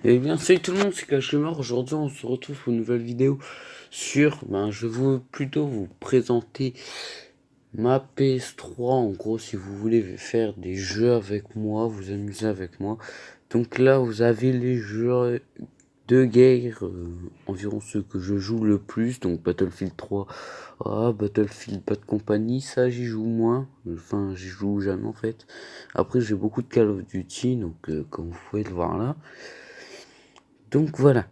Eh bien, salut tout le monde, c'est Cash Gamer. Aujourd'hui, on se retrouve pour une nouvelle vidéo sur. Je veux plutôt vous présenter ma PS3. En gros, si vous voulez faire des jeux avec moi, vous amuser avec moi. Donc là, vous avez les jeux de guerre, environ ceux que je joue le plus. Donc Battlefield 3, Battlefield Bad Company, ça j'y joue moins. Enfin, j'y joue jamais en fait. Après, j'ai beaucoup de Call of Duty, donc comme vous pouvez le voir là. Donc voilà.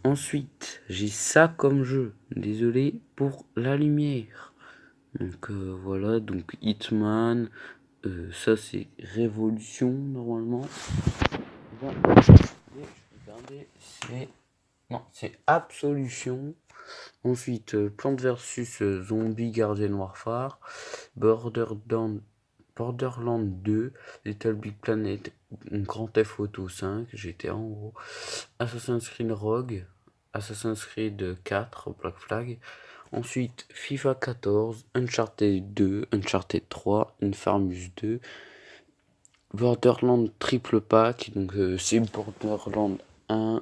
Ensuite, j'ai ça comme jeu. Désolé pour la lumière. Donc voilà, donc Hitman. Ça c'est Révolution normalement. Regardez, c'est. Non, c'est Absolution. Ensuite, Plante versus Zombie Guardian Warfare. Borderlands Borderland 2, Little Big Planet, Grand Theft Auto 5, GTA en gros, Assassin's Creed Rogue, Assassin's Creed 4, Black Flag, ensuite FIFA 14, Uncharted 2, Uncharted 3, Infamous 2, Borderland Triple Pack, donc c'est Borderland 1,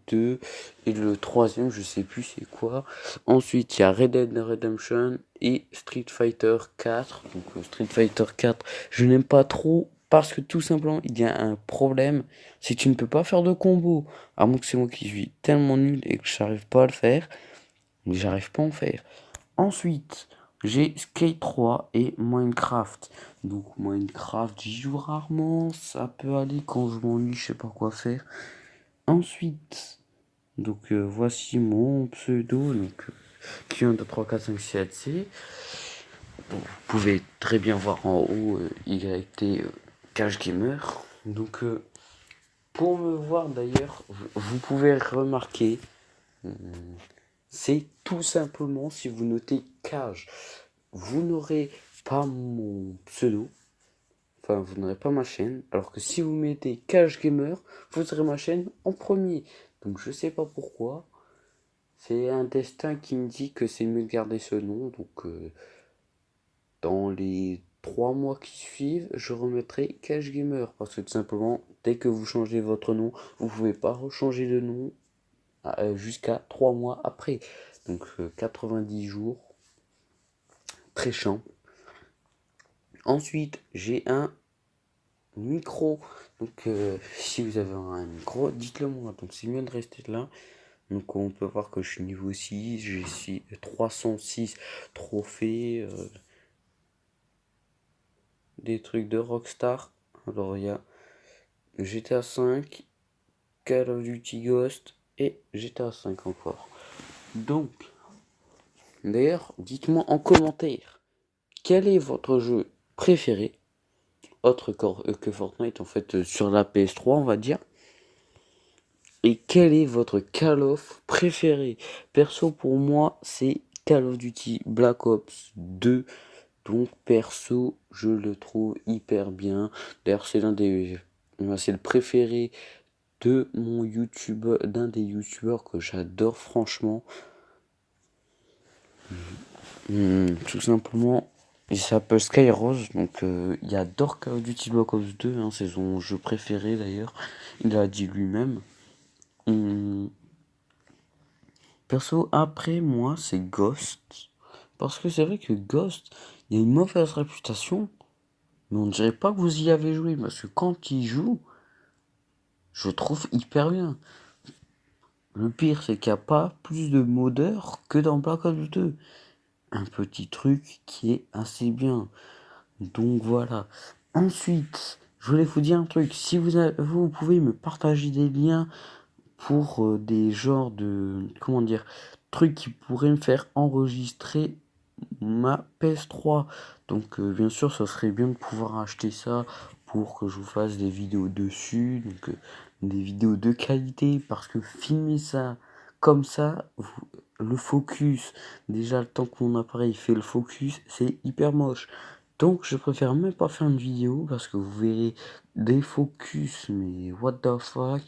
2 et le troisième je sais plus c'est quoi. Ensuite il y a Red Dead Redemption et Street Fighter 4. Donc Street Fighter 4 je n'aime pas trop parce que tout simplement il y a un problème, c'est que tu ne peux pas faire de combo. À moins que c'est moi qui suis tellement nul et que j'arrive pas à le faire, mais j'arrive pas à en faire. Ensuite, j'ai Skate 3 et Minecraft. Donc Minecraft, j'y joue rarement, ça peut aller quand je m'ennuie, je sais pas quoi faire. Ensuite, donc voici mon pseudo, donc Q1, 2, 3, 4, 5, 6, 7, C. Bon, vous pouvez très bien voir en haut YT Cash Gamer. Donc pour me voir d'ailleurs, vous pouvez remarquer, c'est tout simplement si vous notez Cash, vous n'aurez pas mon pseudo, enfin vous n'aurez pas ma chaîne, alors que si vous mettez Cash Gamer, vous aurez ma chaîne en premier. Donc je sais pas pourquoi, c'est un destin qui me dit que c'est mieux de garder ce nom, donc dans les 3 mois qui suivent, je remettrai Cash Gamer, parce que tout simplement, dès que vous changez votre nom, vous pouvez pas rechanger de nom jusqu'à 3 mois après. Donc 90 jours, très chiant. Ensuite, j'ai un micro. Donc, si vous avez un micro, dites-le moi. Donc, c'est mieux de rester là. Donc, on peut voir que je suis niveau 6. J'ai 306 trophées. Des trucs de Rockstar. Alors, il y a GTA 5, Call of Duty Ghost et GTA 5 encore. Donc, d'ailleurs, dites-moi en commentaire quel est votre jeu préféré, autre que Fortnite en fait, sur la PS3, on va dire. Et quel est votre Call of préféré? Perso, pour moi, c'est Call of Duty Black Ops 2. Donc, perso, je le trouve hyper bien. D'ailleurs, c'est le préféré de mon YouTuber, d'un des YouTubeurs que j'adore franchement. Tout simplement, il s'appelle Skyrose, donc il adore Call of Duty Black Ops 2, hein, c'est son jeu préféré d'ailleurs. Il l'a dit lui-même. Hum, Perso, après moi, c'est Ghost. Parce que c'est vrai que Ghost, il y a une mauvaise réputation, mais on dirait pas que vous y avez joué, parce que quand il joue, je trouve hyper bien. Le pire, c'est qu'il n'y a pas plus de modeurs que dans Black Ops 2. Un petit truc qui est assez bien. Donc voilà. Ensuite, je voulais vous dire un truc. Si vous pouvez me partager des liens pour des genres de, comment dire, trucs qui pourraient me faire enregistrer ma PS3. Donc bien sûr, ça serait bien de pouvoir acheter ça pour que je vous fasse des vidéos dessus. Donc des vidéos de qualité, parce que filmer ça comme ça, le focus, déjà le temps que mon appareil fait le focus, c'est hyper moche. Donc je préfère même pas faire une vidéo parce que vous verrez des focus, mais what the fuck,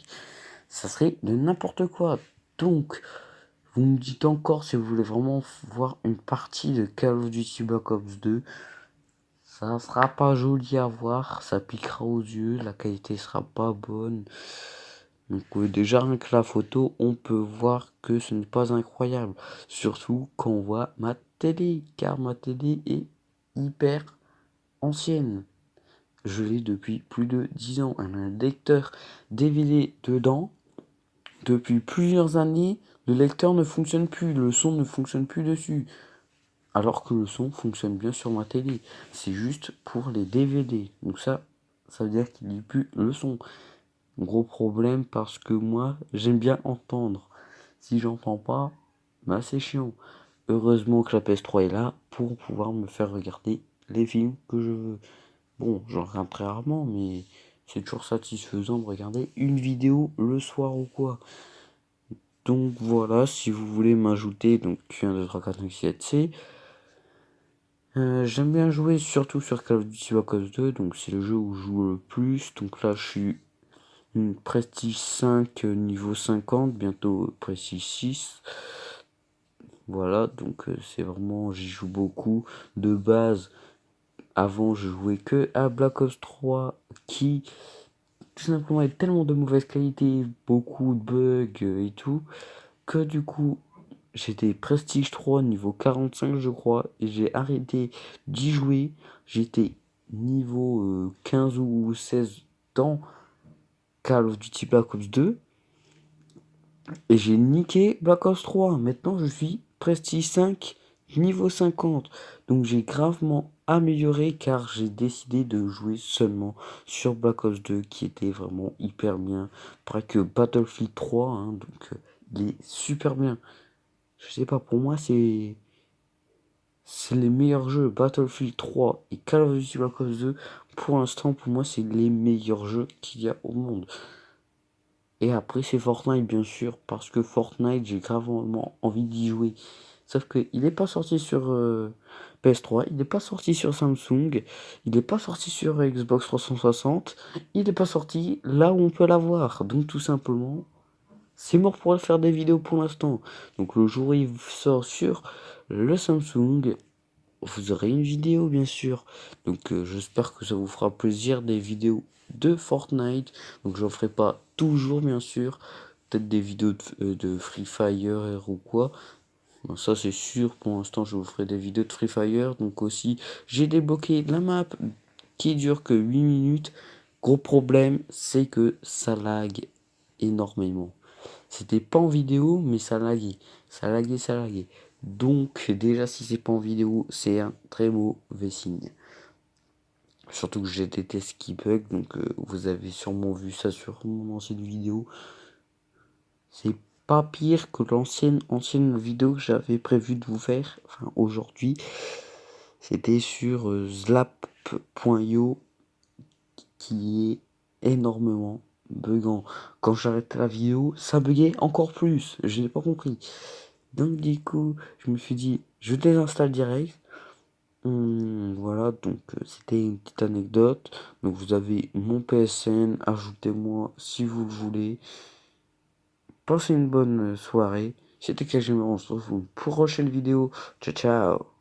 ça serait de n'importe quoi. Donc vous me dites encore si vous voulez vraiment voir une partie de Call of Duty Black Ops 2. Ça sera pas joli à voir, ça piquera aux yeux, la qualité sera pas bonne. Donc déjà rien que la photo, on peut voir que ce n'est pas incroyable. Surtout quand on voit ma télé, car ma télé est hyper ancienne. Je l'ai depuis plus de 10 ans. Elle a un lecteur DVD dedans. Depuis plusieurs années, le lecteur ne fonctionne plus, le son ne fonctionne plus dessus. Alors que le son fonctionne bien sur ma télé. C'est juste pour les DVD. Donc ça veut dire qu'il n'y a plus le son. Gros problème parce que moi, j'aime bien entendre. Si j'entends pas, bah c'est chiant. Heureusement que la PS3 est là pour pouvoir me faire regarder les films que je veux. Bon, j'en regarde très rarement, mais c'est toujours satisfaisant de regarder une vidéo le soir ou quoi. Donc voilà, si vous voulez m'ajouter, donc 1, 2, 3, 4, 5, 6, 7, C. J'aime bien jouer surtout sur Call of Duty Black Ops 2, donc c'est le jeu où je joue le plus. Donc là, je suis une Prestige 5 niveau 50, bientôt Prestige 6. Voilà, donc c'est vraiment, j'y joue beaucoup. De base, avant, je jouais que à Black Ops 3, qui tout simplement est tellement de mauvaise qualité, beaucoup de bugs et tout, que du coup, j'étais Prestige 3 niveau 45 je crois, et j'ai arrêté d'y jouer. J'étais niveau 15 ou 16 dans Call of Duty Black Ops 2, et j'ai niqué Black Ops 3. Maintenant, je suis Prestige 5 niveau 50. Donc j'ai gravement amélioré car j'ai décidé de jouer seulement sur Black Ops 2 qui était vraiment hyper bien. Pareil que Battlefield 3, hein, donc il est super bien. Je sais pas, pour moi c'est les meilleurs jeux. Battlefield 3 et Call of Duty Black Ops 2, pour l'instant, pour moi, c'est les meilleurs jeux qu'il y a au monde. Et après, c'est Fortnite, bien sûr, parce que Fortnite, j'ai gravement envie d'y jouer. Sauf qu'il n'est pas sorti sur PS3, il n'est pas sorti sur Samsung, il n'est pas sorti sur Xbox 360, il n'est pas sorti là où on peut l'avoir. Donc tout simplement, c'est mort pour faire des vidéos pour l'instant. Donc le jour où il sort sur le Samsung, vous aurez une vidéo bien sûr. Donc j'espère que ça vous fera plaisir des vidéos de Fortnite. Donc j'en ferai pas toujours bien sûr. Peut-être des vidéos de Free Fire ou quoi. Bon, ça c'est sûr, pour l'instant je vous ferai des vidéos de Free Fire. Donc aussi j'ai débloqué la map qui dure que 8 minutes. Gros problème, c'est que ça lag énormément. C'était pas en vidéo, mais ça laguait. Ça laguait, ça laguait. Donc, déjà, si c'est pas en vidéo, c'est un très mauvais signe. Surtout que j'ai des tests qui bug, donc vous avez sûrement vu ça sur mon ancienne vidéo. C'est pas pire que ancienne vidéo que j'avais prévu de vous faire, enfin aujourd'hui. C'était sur slap.io qui est énormément buggant. Quand j'arrêtais la vidéo, ça buguait encore plus. Je n'ai pas compris. Donc du coup, je me suis dit, je désinstalle direct. Voilà, donc c'était une petite anecdote. Donc vous avez mon PSN, ajoutez-moi si vous le voulez. Passez une bonne soirée. C'était KGM, on se retrouve pour une prochaine vidéo. Ciao ciao.